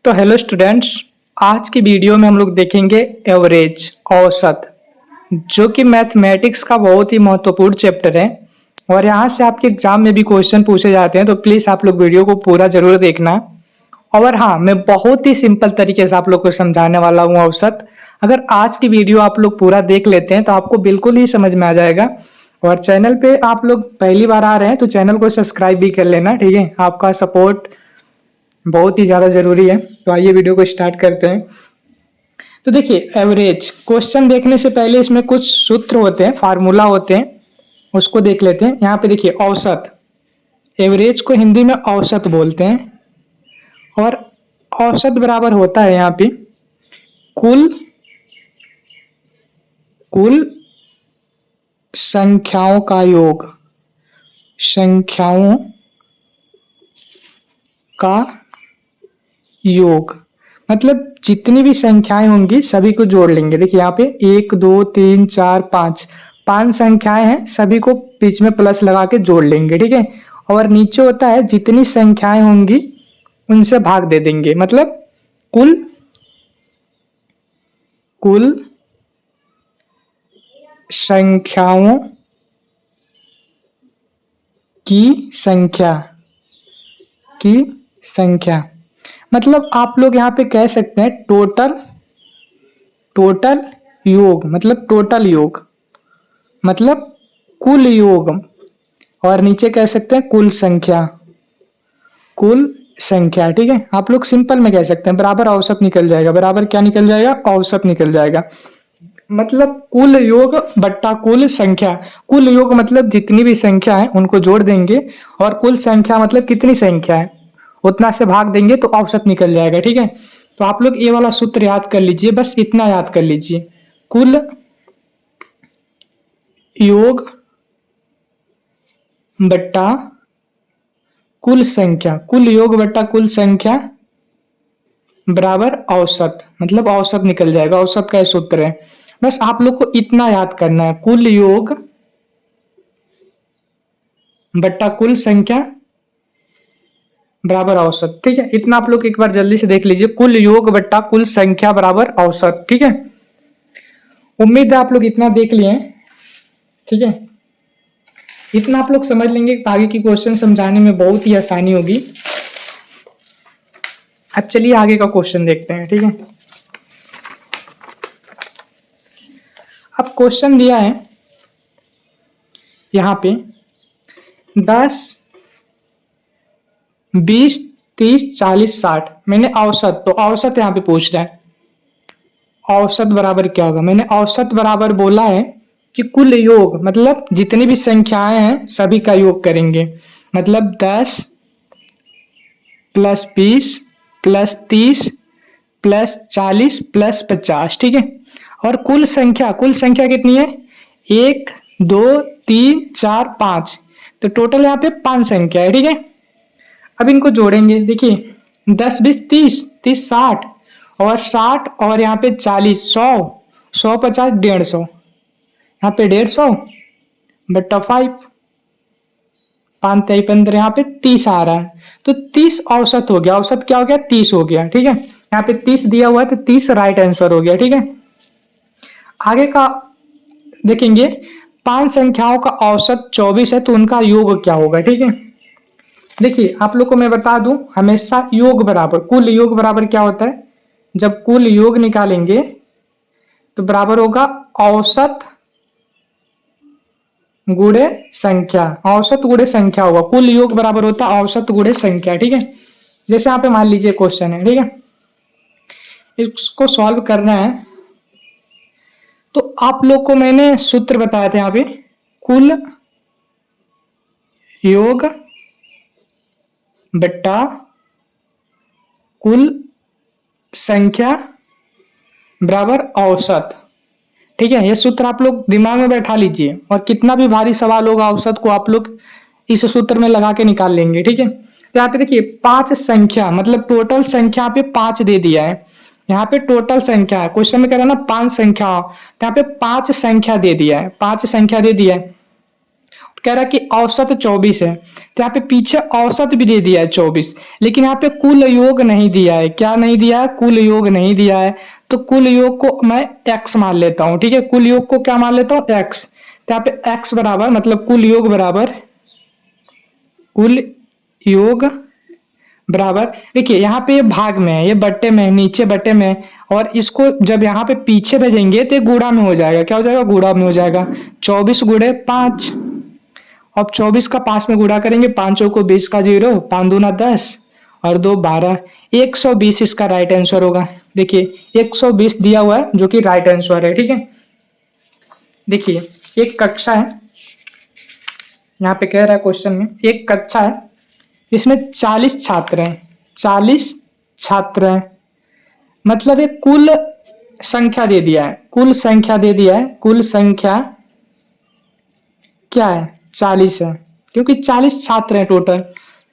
तो hello students. आज की वीडियो में हम लोग देखेंगे एवरेज औसत, जो कि मैथमेटिक्स का बहुत ही महत्वपूर्ण चैप्टर है और यहाँ से आपके एग्जाम में भी क्वेश्चन पूछे जाते हैं। तो प्लीज़ आप लोग वीडियो को पूरा जरूर देखना। और हाँ, मैं बहुत ही सिंपल तरीके से आप लोग को समझाने वाला हूँ औसत। अगर आज की वीडियो आप लोग पूरा देख लेते हैं तो आपको बिल्कुल ही समझ में आ जाएगा। और चैनल पे आप लोग पहली बार आ रहे हैं तो चैनल को सब्सक्राइब भी कर लेना, ठीक है। आपका सपोर्ट बहुत ही ज़्यादा ज़रूरी है। तो आइए वीडियो को स्टार्ट करते हैं। तो देखिए, एवरेज क्वेश्चन देखने से पहले इसमें कुछ सूत्र होते हैं, फार्मूला होते हैं, उसको देख लेते हैं। यहाँ पे देखिए औसत, एवरेज को हिंदी में औसत बोलते हैं। और औसत बराबर होता है यहाँ पे कुल कुल संख्याओं का योग, संख्याओं का योग मतलब जितनी भी संख्याएं होंगी सभी को जोड़ लेंगे। देखिए यहाँ पे 1 2 3 4 5 5 संख्याएं हैं, सभी को बीच में प्लस लगा के जोड़ लेंगे, ठीक है। और नीचे होता है जितनी संख्याएं होंगी उनसे भाग दे देंगे, मतलब कुल कुल संख्याओं की संख्या की संख्या मतलब आप लोग यहाँ पे कह सकते हैं टोटल टोटल योग, मतलब टोटल योग मतलब कुल योग। और नीचे कह सकते हैं कुल संख्या, कुल संख्या, ठीक है। आप लोग सिंपल में कह सकते हैं बराबर औसत निकल जाएगा। बराबर क्या निकल जाएगा? औसत निकल जाएगा। मतलब कुल योग बट्टा कुल संख्या। कुल योग मतलब जितनी भी संख्या है उनको जोड़ देंगे, और कुल संख्या मतलब कितनी संख्या है उतना से भाग देंगे तो औसत निकल जाएगा, ठीक है। तो आप लोग ये वाला सूत्र याद कर लीजिए, बस इतना याद कर लीजिए। कुल योग बट्टा कुल संख्या, कुल योग बट्टा कुल संख्या बराबर औसत, मतलब औसत निकल जाएगा। औसत का सूत्र है, बस आप लोग को इतना याद करना है, कुल योग बट्टा कुल संख्या बराबर औसत, ठीक है। इतना आप लोग एक बार जल्दी से देख लीजिए, कुल योग बट्टा कुल संख्या बराबर औसत, ठीक है। उम्मीद है आप लोग इतना देख लिए हैं, ठीक है। इतना आप लोग समझ लेंगे तो आगे की क्वेश्चन समझाने में बहुत ही आसानी होगी। अब चलिए आगे का क्वेश्चन देखते हैं, ठीक है। अब क्वेश्चन दिया है यहाँ पे 10 20 30 40 60, मैंने औसत, तो औसत यहाँ पे पूछ रहा है औसत बराबर क्या होगा। मैंने औसत बराबर बोला है कि कुल योग मतलब जितनी भी संख्याएं हैं सभी का योग करेंगे, मतलब 10 प्लस 20 प्लस 30 प्लस 40 प्लस 50, ठीक है। और कुल संख्या कितनी है? 1 2 3 4 5, तो टोटल यहाँ पे 5 संख्या है, ठीक है। अब इनको जोड़ेंगे, देखिए 10 20 30 30 60 और 60 और यहाँ पे 40 100 100 50 150, यहाँ पे 150 बट्टा 5 5 3 15, यहाँ पे 30 आ रहा है, तो 30 औसत हो गया। औसत क्या हो गया? 30 हो गया, ठीक है। यहाँ पे 30 दिया हुआ है तो 30 राइट आंसर हो गया, ठीक है। आगे का देखेंगे, 5 संख्याओं का औसत 24 है तो उनका योग क्या होगा, ठीक है। देखिए आप लोग को मैं बता दूं, हमेशा योग बराबर कुल योग बराबर क्या होता है? जब कुल योग निकालेंगे तो बराबर होगा औसत गुणे संख्या। औसत गुणे संख्या होगा, कुल योग बराबर होता है औसत गुणे संख्या, ठीक है। जैसे यहाँ पे मान लीजिए क्वेश्चन है, ठीक है, इसको सॉल्व करना है तो आप लोग को मैंने सूत्र बताया था यहाँ पे, कुल योग बट्टा कुल संख्या बराबर औसत, ठीक है। ये सूत्र आप लोग दिमाग में बैठा लीजिए, और कितना भी भारी सवाल होगा औसत को आप लोग इस सूत्र में लगा के निकाल लेंगे, ठीक है। तो यहाँ पे देखिए 5 संख्या मतलब टोटल संख्या पे 5 दे दिया है। यहाँ पे टोटल संख्या है, क्वेश्चन में कह रहा है ना 5 संख्या, तो यहाँ पे 5 संख्या दे दिया है, 5 संख्या दे दिया है। कह रहा कि औसत 24 है, तो यहाँ पे पीछे औसत भी दे दिया है 24, लेकिन यहाँ पे कुल योग नहीं दिया है। क्या नहीं दिया है? कुल योग नहीं दिया है। तो कुल योग को मैं x मान लेता हूँ, ठीक है। कुल योग को क्या मान लेता हूँ? x। तो यहाँ पे x बराबर मतलब कुल योग बराबर, कुल योग बराबर, देखिए यहाँ पे ये भाग में है, ये बट्टे में है, नीचे बट्टे में है, और इसको जब यहाँ पे पीछे भेजेंगे तो ये गुणा में हो जाएगा। क्या हो जाएगा? गुणा में हो जाएगा। 24 गुणे 5। अब 24 का 5 में गुणा करेंगे, 5 चौको 20 का 0, 5 दूना 10 और 2 12, 120 इसका राइट आंसर होगा। देखिए 120 दिया हुआ है जो कि राइट आंसर है, ठीक है। देखिए एक कक्षा है, यहाँ पे कह रहा है क्वेश्चन में, एक कक्षा है इसमें 40 छात्र हैं, 40 छात्र हैं, मतलब एक कुल संख्या दे दिया है, कुल संख्या दे दिया है, कुल संख्या क्या है? 40 है, क्योंकि 40 छात्र हैं टोटल,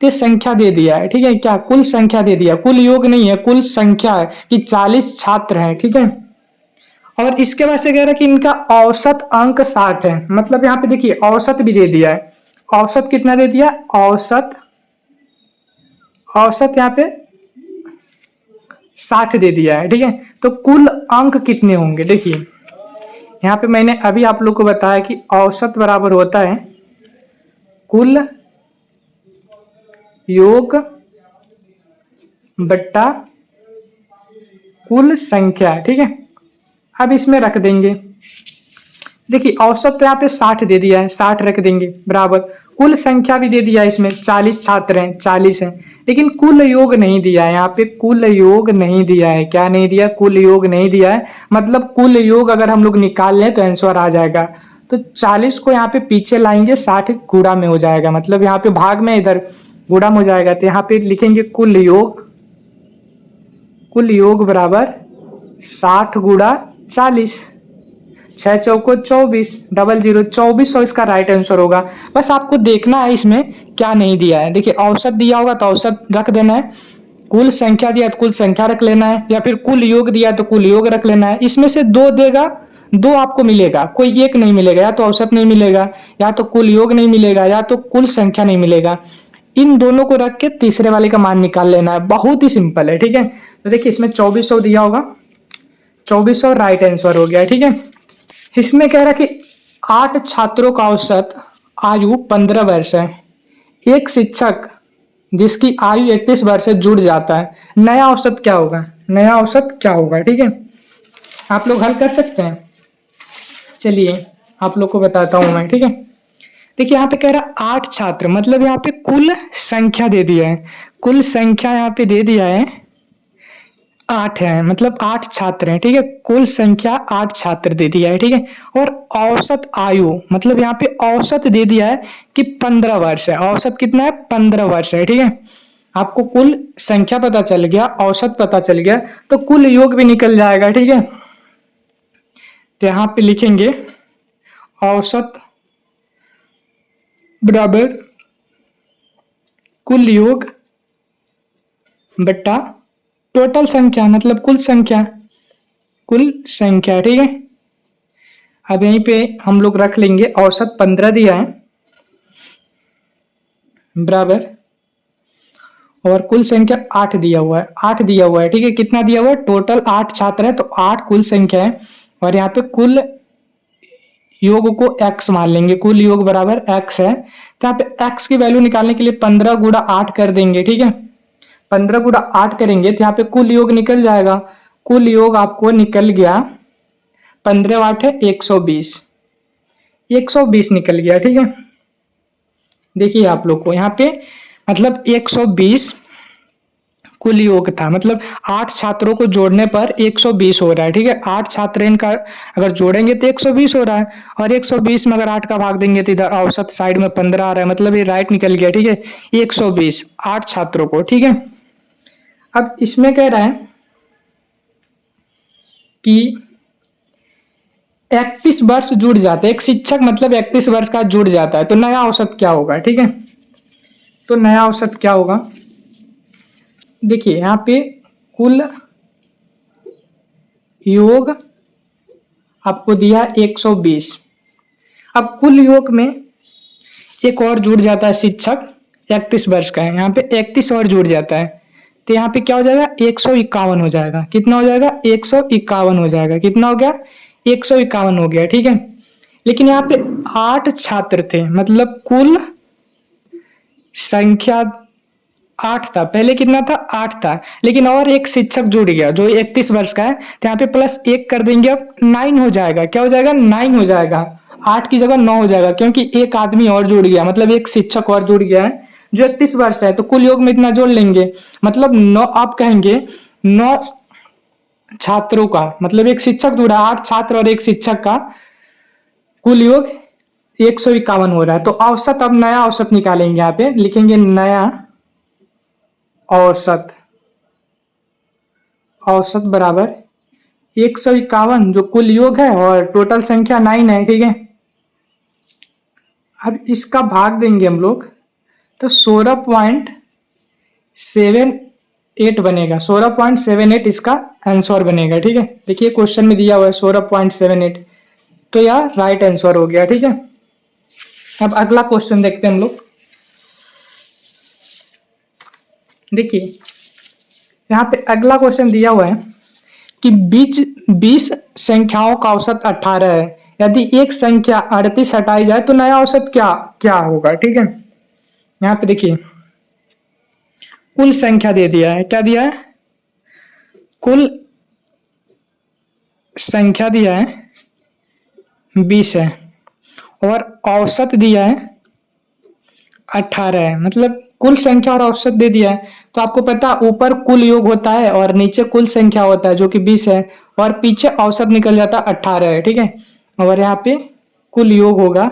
तो संख्या दे दिया है, ठीक है। क्या? कुल संख्या दे दिया, कुल योग नहीं है, कुल संख्या है कि 40 छात्र हैं, ठीक है। और इसके बाद से कह रहा है कि इनका औसत अंक 60 है, मतलब यहाँ पे देखिए औसत भी दे दिया है। औसत कितना दे दिया? औसत, औसत यहाँ पे 60 दे दिया है, ठीक है। तो कुल अंक कितने होंगे? देखिए यहाँ पे मैंने अभी आप लोग को बताया कि औसत बराबर होता है कुल योग बट्टा कुल संख्या, ठीक है। अब इसमें रख देंगे, देखिए औसत तो यहाँ पे 60 दे दिया है, 60 रख देंगे बराबर, कुल संख्या भी दे दिया है, इसमें 40 छात्र हैं, 40 हैं, लेकिन कुल योग नहीं दिया है। यहाँ पे कुल योग नहीं दिया है। क्या नहीं दिया? कुल योग नहीं दिया है, मतलब कुल योग अगर हम लोग निकाल लें तो आंसर आ जाएगा। तो 40 को यहाँ पे पीछे लाएंगे, 60 गुणा में हो जाएगा, मतलब यहाँ पे भाग में, इधर गुणा में हो जाएगा। तो यहाँ पे लिखेंगे कुल योग, कुल योग बराबर 60 गुणा 40, 6 चौको 24, डबल 0 2400 इसका राइट आंसर होगा। बस आपको देखना है इसमें क्या नहीं दिया है। देखिए औसत दिया होगा तो औसत रख देना है, कुल संख्या दिया तो कुल संख्या रख लेना है, या फिर कुल योग दिया तो कुल योग रख लेना है। इसमें से दो देगा, दो आपको मिलेगा, कोई एक नहीं मिलेगा, या तो औसत नहीं मिलेगा, या तो कुल योग नहीं मिलेगा, या तो कुल संख्या नहीं मिलेगा। इन दोनों को रख के तीसरे वाले का मान निकाल लेना है, बहुत ही सिंपल है, ठीक है। तो देखिए इसमें 2400 दिया होगा, 2400 राइट आंसर हो गया, ठीक है। इसमें कह रहा कि 8 छात्रों का औसत आयु 15 वर्ष है। एक शिक्षक जिसकी आयु 31 वर्ष से जुड़ जाता है, नया औसत क्या होगा? नया औसत क्या होगा? ठीक है, आप लोग हल कर सकते हैं। चलिए आप लोग को बताता हूं मैं, ठीक है। देखिए यहाँ पे कह रहा 8 छात्र, मतलब यहाँ पे कुल संख्या दे दिया है, कुल संख्या यहाँ पे दे दिया है 8 है, मतलब 8 छात्र हैं, ठीक है। कुल संख्या 8 छात्र दे दिया है, ठीक है। और औसत आयु, मतलब यहाँ पे औसत दे दिया है कि 15 वर्ष है। औसत कितना है? 15 वर्ष है, ठीक है। आपको कुल संख्या पता चल गया, औसत पता चल गया, तो कुल योग भी निकल जाएगा, ठीक है। तो यहाँ पे लिखेंगे औसत बराबर कुल योग बट्टा टोटल संख्या, मतलब कुल संख्या, कुल संख्या, ठीक है। अब यहीं पे हम लोग रख लेंगे औसत 15 दिया है बराबर, और कुल संख्या 8 दिया हुआ है, 8 दिया हुआ है, ठीक है। कितना दिया हुआ है? टोटल 8 छात्र है तो 8 कुल संख्या है, और यहाँ पे कुल योग को x मान लेंगे, कुल योग बराबर x है। तो यहाँ पे x की वैल्यू निकालने के लिए 15 गुणा 8 कर देंगे, ठीक है। 15 गुणा 8 करेंगे तो यहाँ पे कुल योग निकल जाएगा। कुल योग आपको निकल गया, 15 8 है 120, 120 निकल गया, ठीक है। देखिए आप लोग को यहाँ पे मतलब 120 कुल योग था, मतलब 8 छात्रों को जोड़ने पर 120 हो रहा है, ठीक है। 8 छात्र इनका अगर जोड़ेंगे तो 120 हो रहा है, और 120 में अगर 8 का भाग देंगे तो इधर औसत साइड में 15 आ रहा है, मतलब ये राइट निकल गया, ठीक है। 120 8 छात्रों को, ठीक है। अब इसमें कह रहा है कि 31 वर्ष जुड़ जाते हैं, एक शिक्षक मतलब 31 वर्ष का जुड़ जाता है, तो नया औसत क्या होगा? ठीक है, तो नया औसत क्या होगा? देखिए यहाँ पे कुल योग आपको दिया 120। अब कुल योग में एक और जुड़ जाता है शिक्षक, 31 वर्ष का है, यहाँ पे 31 और जुड़ जाता है, तो यहाँ पे क्या हो जाएगा 151 हो जाएगा। कितना हो जाएगा 151 हो जाएगा। कितना हो गया 151 हो गया, ठीक है। लेकिन यहाँ पे 8 छात्र थे, मतलब कुल संख्या 8 था। पहले कितना था 8 था, लेकिन और एक शिक्षक जुड़ गया जो 31 वर्ष का है, तो यहाँ पे प्लस 1 कर देंगे, अब 9 हो जाएगा। क्या हो जाएगा 9 हो जाएगा, 8 की जगह 9 हो जाएगा, क्योंकि एक आदमी और जुड़ गया, मतलब एक शिक्षक और जुड़ गया है जो 31 वर्ष है, तो कुल योग में इतना जोड़ लेंगे, मतलब 9। आप कहेंगे 9 छात्रों का, मतलब एक शिक्षक जुड़ा, 8 छात्र और एक शिक्षक का कुल योग 151 हो रहा है। तो औसत, अब नया औसत निकालेंगे, यहाँ पे लिखेंगे नया औसत। औसत बराबर 151 जो कुल योग है और टोटल संख्या 9 है, ठीक है। अब इसका भाग देंगे हम लोग, तो 16.78 बनेगा। 16.78 इसका आंसर बनेगा, ठीक है। देखिए क्वेश्चन में दिया हुआ है 16.78, तो यह राइट आंसर हो गया, ठीक है। अब अगला क्वेश्चन देखते हैं हम लोग। देखिए यहाँ पे अगला क्वेश्चन दिया हुआ है कि 20 संख्याओं का औसत 18 है। यदि एक संख्या 38 हटाई जाए तो नया औसत क्या क्या होगा, ठीक है। यहाँ पे देखिए कुल संख्या दे दिया है, क्या दिया है, कुल संख्या दिया है 20 है, और औसत दिया है 18 है, मतलब कुल संख्या और औसत दे दिया है। तो आपको पता ऊपर कुल योग होता है और नीचे कुल संख्या होता है जो कि 20 है, और पीछे औसत निकल जाता है 18 है, ठीक है। और यहाँ पे कुल योग होगा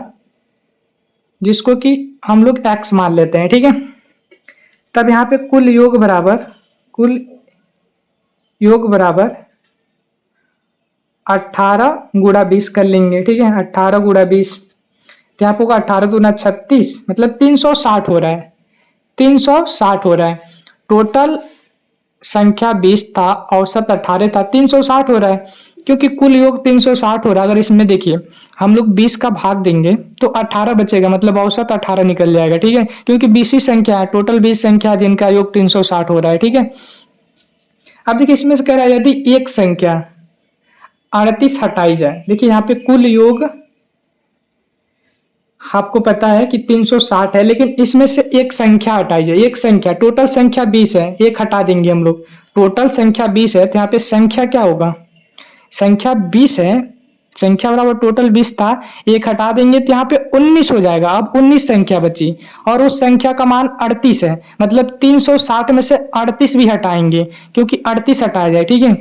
जिसको कि हम लोग x मान लेते हैं, ठीक है। तब यहाँ पे कुल योग बराबर 18 गुणा 20 कर लेंगे, ठीक है। 18 गुणा 20, तो यहाँ पे होगा 18 दूना 36, मतलब 360 हो रहा है। 360 हो रहा है। टोटल संख्या 20 था, औसत 18 था, 360 हो रहा है, क्योंकि कुल योग 360 हो रहा है। अगर इसमें देखिए हम लोग 20 का भाग देंगे तो 18 बचेगा, मतलब औसत 18 निकल जाएगा, ठीक है। क्योंकि 20 ही संख्या है, टोटल 20 संख्या है जिनका योग 360 हो रहा है, ठीक है। अब देखिए इसमें से कह रहा है यदि एक संख्या 38 हटाई जाए, देखिए यहाँ पे कुल योग आपको पता है कि 360 है, लेकिन इसमें से एक संख्या हटाई जाए, एक संख्या, टोटल संख्या 20 है, एक हटा देंगे हम लोग। टोटल संख्या 20 है, तो यहाँ पे संख्या क्या होगा, संख्या 20 है, संख्या बराबर टोटल 20 था, एक हटा देंगे तो यहाँ पे 19 हो जाएगा। अब 19 संख्या बची, और उस संख्या का मान 38 है, मतलब 360 में से 38 भी हटाएंगे, क्योंकि 38 हटाया जाए, ठीक है।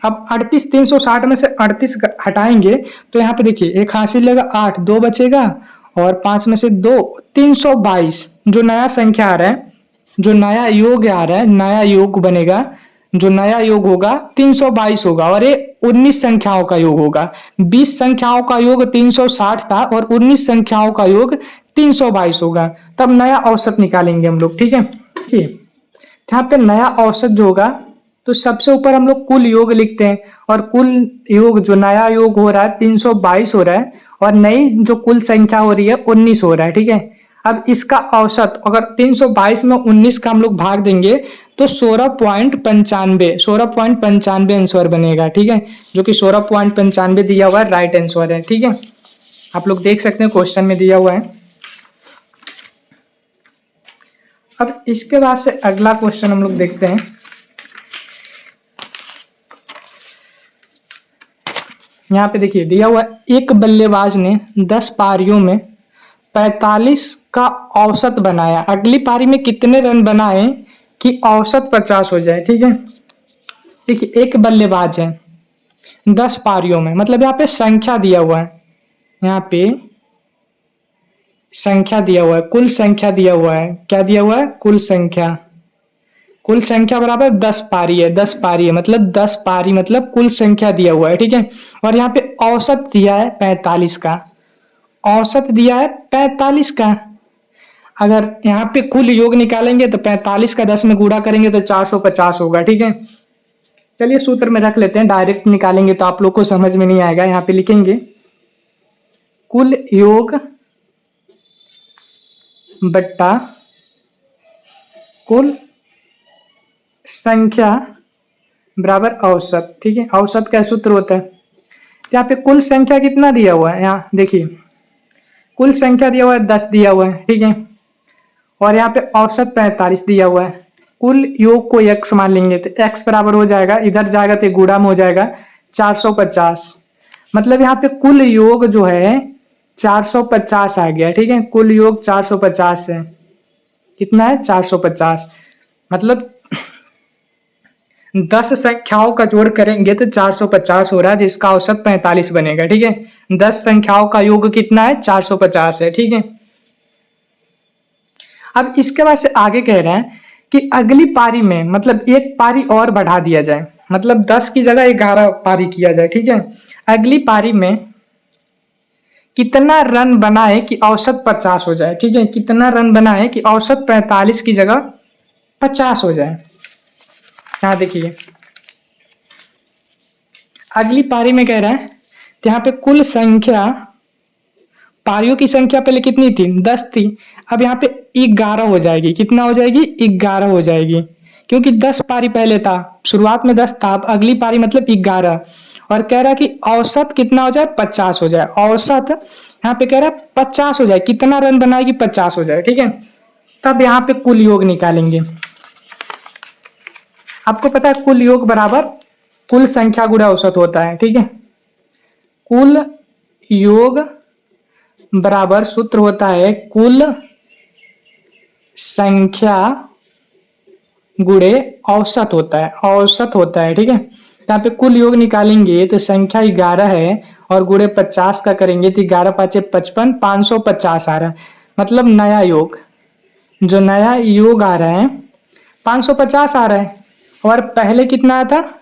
अब 38, 360 में से 38 हटाएंगे तो यहाँ पे देखिए एक हासिल लेगा 8, 2 बचेगा, और 5 में से 2, 322 जो नया संख्या आ रहा है, जो नया योग आ रहा है, नया योग बनेगा, जो नया योग होगा 322 होगा, और ये 19 संख्याओं का योग होगा। 20 संख्याओं का योग 360 था और 19 संख्याओं का योग 322 होगा। तब नया औसत निकालेंगे हम लोग, ठीक है। यहाँ पे नया औसत जो होगा, तो सबसे ऊपर हम लोग कुल योग लिखते हैं, और कुल योग जो नया योग हो रहा है 322 हो रहा है, और नई जो कुल संख्या हो रही है 19 हो रहा है, ठीक है। अब इसका औसत अगर 322 में 19 का हम लोग भाग देंगे तो 16.95 आंसर बनेगा, ठीक है। जो कि 16.95 दिया हुआ है, राइट आंसर है, ठीक है। आप लोग देख सकते हैं क्वेश्चन में दिया हुआ है। अब इसके बाद से अगला क्वेश्चन हम लोग देखते हैं। यहाँ पे देखिए दिया हुआ एक बल्लेबाज ने 10 पारियों में 45 का औसत बनाया, अगली पारी में कितने रन बनाए कि औसत 50 हो जाए, ठीक है। देखिए एक बल्लेबाज है 10 पारियों में, मतलब यहाँ पे संख्या दिया हुआ है, यहाँ पे संख्या दिया हुआ है, कुल संख्या दिया हुआ है, क्या दिया हुआ है, कुल संख्या। कुल संख्या बराबर 10 पारी है, 10 पारी है, मतलब 10 पारी मतलब कुल संख्या दिया हुआ है, ठीक है। और यहाँ पे औसत दिया है 45 का, औसत दिया है 45 का। अगर यहाँ पे कुल योग निकालेंगे तो 45 का 10 में गुणा करेंगे तो 450 होगा, ठीक है। चलिए सूत्र में रख लेते हैं, डायरेक्ट निकालेंगे तो आप लोग को समझ में नहीं आएगा। यहाँ पे लिखेंगे कुल योग बट्टा कुल संख्या बराबर औसत। ठीक है, औसत का सूत्र होता है। यहाँ पे कुल संख्या कितना दिया हुआ है, यहाँ देखिए कुल संख्या दिया हुआ है 10 दिया हुआ है। ठीक है, और यहाँ पे औसत 45 दिया हुआ है। कुल योग को x मान लेंगे तो x बराबर हो जाएगा, इधर जाएगा तो गुणा में हो जाएगा 450। मतलब यहाँ पे कुल योग जो है 450 आ गया। ठीक है, कुल योग 450 है। कितना है, 450। मतलब 10 संख्याओं का जोड़ करेंगे तो 450 हो रहा है, जिसका औसत 45 बनेगा। ठीक है, 10 संख्याओं का योग कितना है, 450 है। ठीक है, अब इसके बाद से आगे कह रहे हैं कि अगली पारी में मतलब एक पारी और बढ़ा दिया जाए, मतलब 10 की जगह 11 पारी किया जाए। ठीक है, अगली पारी में कितना रन बनाए कि औसत 50 हो जाए। ठीक है, कितना रन बनाए कि औसत 45 की जगह 50 हो जाए। यहाँ देखिए अगली पारी में कह रहा है तो यहाँ पे कुल संख्या, पारियों की संख्या पहले कितनी थी, 10 थी। अब यहाँ पे 11 हो जाएगी। कितना हो जाएगी, 11 हो जाएगी, क्योंकि 10 पारी पहले था, शुरुआत में 10 था, अब अगली पारी मतलब 11। और कह रहा है कि औसत कितना हो जाए, 50 हो जाए। औसत यहाँ पे कह रहा है 50 हो जाए, कितना रन बनाएगी, 50 हो जाए। ठीक है, तब यहाँ पे कुल योग निकालेंगे। आपको पता है कुल योग बराबर कुल संख्या गुणा औसत होता है। ठीक है, कुल योग बराबर सूत्र होता है कुल संख्या गुणे औसत होता है, औसत होता है। ठीक है, यहाँ पे कुल योग निकालेंगे तो संख्या 11 है और गुणे 50 का करेंगे तो 11 पाँचे 55, 550 आ रहा है। मतलब नया योग, जो नया योग आ रहा है 550 आ रहा है, और पहले कितना आया था,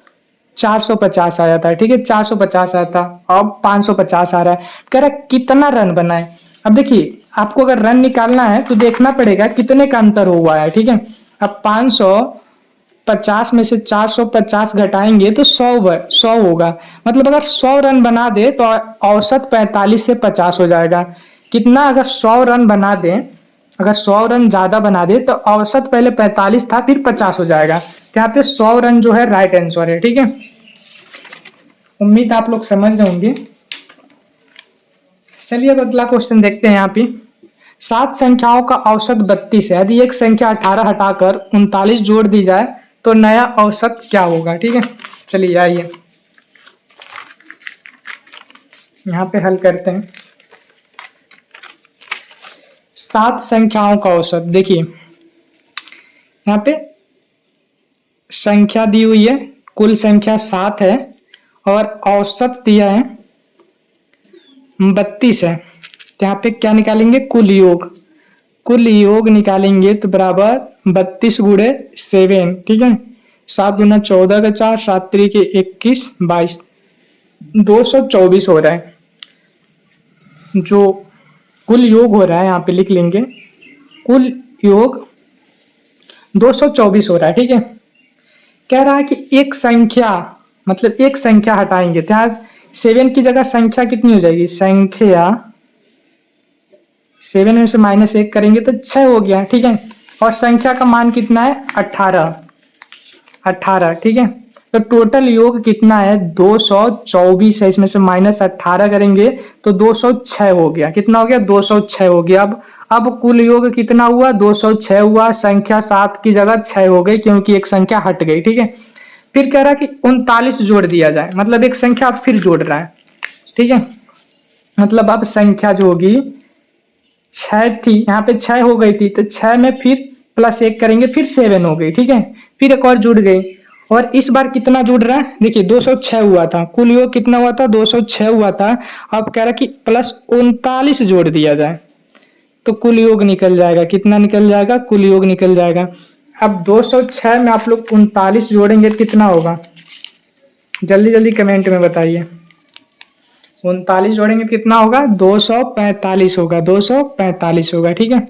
450 आया था। ठीक है, 450 आया था, अब 550 आ रहा है। कह रहा है कितना रन बनाए। अब देखिए आपको अगर रन निकालना है तो देखना पड़ेगा कितने का अंतर हुआ है। ठीक है, अब 550 में से 450 घटाएंगे तो 100 होगा। मतलब अगर 100 रन बना दे तो औसत 45 से 50 हो जाएगा। कितना, अगर 100 रन बना दे, अगर 100 रन ज्यादा बना दे तो औसत पहले 45 था फिर 50 हो जाएगा। तो यहाँ पे 100 रन जो है राइट आंसर है। ठीक है, उम्मीद आप लोग समझ रहे होंगे। चलिए अब अगला क्वेश्चन देखते हैं। यहाँ पे 7 संख्याओं का औसत 32 है, यदि एक संख्या 18 हटाकर 39 जोड़ दी जाए तो नया औसत क्या होगा। ठीक है, चलिए आइए यहाँ पे हल करते हैं। 7 संख्याओं का औसत, देखिए यहाँ पे संख्या दी हुई है, कुल संख्या 7 है और औसत दिया है 32 है। तो यहाँ पे क्या निकालेंगे, कुल योग। कुल योग निकालेंगे तो बराबर 32 गुणे 7। ठीक है, 7 दूना 14 का 4, 7 त्रिक 21, 22, 224 हो रहा है। जो कुल योग हो रहा है यहाँ पे लिख लेंगे, कुल योग 224 हो रहा है। ठीक है, कह रहा है कि एक संख्या, मतलब एक संख्या हटाएंगे तो यहाँ 7 की जगह संख्या कितनी हो जाएगी, संख्या 7 में से -1 करेंगे तो 6 हो गया। ठीक है, और संख्या का मान कितना है, 18। ठीक है, तो टोटल योग कितना है, 224 है, इसमें से -18 करेंगे तो 206 हो गया। कितना हो गया, 206 हो गया। अब कुल योग कितना हुआ, 206 हुआ। संख्या 7 की जगह 6 हो गई क्योंकि एक संख्या हट गई। ठीक है, फिर कह रहा है कि 39 जोड़ दिया जाए, मतलब एक संख्या अब फिर जोड़ रहा है। ठीक है, मतलब अब संख्या जो होगी 6 थी, यहाँ पे 6 हो गई थी तो 6 में फिर +1 करेंगे फिर 7 हो गई। ठीक है, फिर एक और जुड़ गई, और इस बार कितना जुड़ रहा है, देखिए 206 हुआ था, कुल योग कितना हुआ था, 206 हुआ था। अब कह रहा है कि +39 जोड़ दिया जाए तो कुल योग निकल जाएगा। कितना निकल जाएगा, कुल योग निकल जाएगा। अब 206 में आप लोग 39 जोड़ेंगे कितना होगा, जल्दी जल्दी कमेंट में बताइए। 39 जोड़ेंगे कितना होगा, 245 होगा, 245 होगा। ठीक है,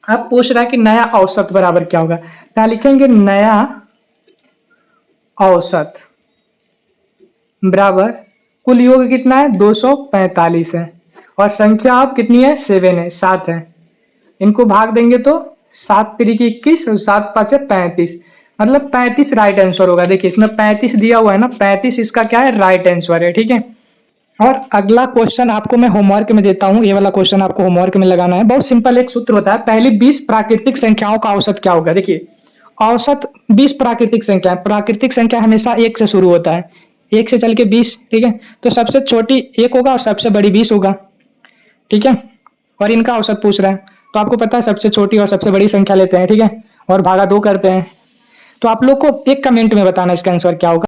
अब पूछ रहा है कि नया औसत बराबर क्या होगा। क्या लिखेंगे, नया औसत बराबर कुल योग कितना है, 245 है, और संख्या अब कितनी है, 7 है, 7 है। इनको भाग देंगे तो 7 तिरिकी 21 और 7 पाँचे 35, मतलब 35 राइट आंसर होगा। देखिए इसमें 35 दिया हुआ है ना, 35 इसका क्या है, राइट आंसर है। ठीक है, और अगला क्वेश्चन आपको मैं होमवर्क में देता हूं। ये वाला क्वेश्चन आपको होमवर्क में लगाना है। बहुत सिंपल एक सूत्र होता है, पहली 20 प्राकृतिक संख्याओं का औसत क्या होगा। देखिए औसत 20 प्राकृतिक संख्या है, प्राकृतिक संख्या हमेशा 1 से शुरू होता है, 1 से चल के 20। ठीक है, तो सबसे छोटी 1 होगा और सबसे बड़ी 20 होगा। ठीक है, और इनका औसत पूछ रहा है, तो आपको पता है सबसे छोटी और सबसे बड़ी संख्या लेते हैं। ठीक है, और भागा 2 करते हैं। तो आप लोग को एक कमेंट में बताना इसका आंसर क्या होगा।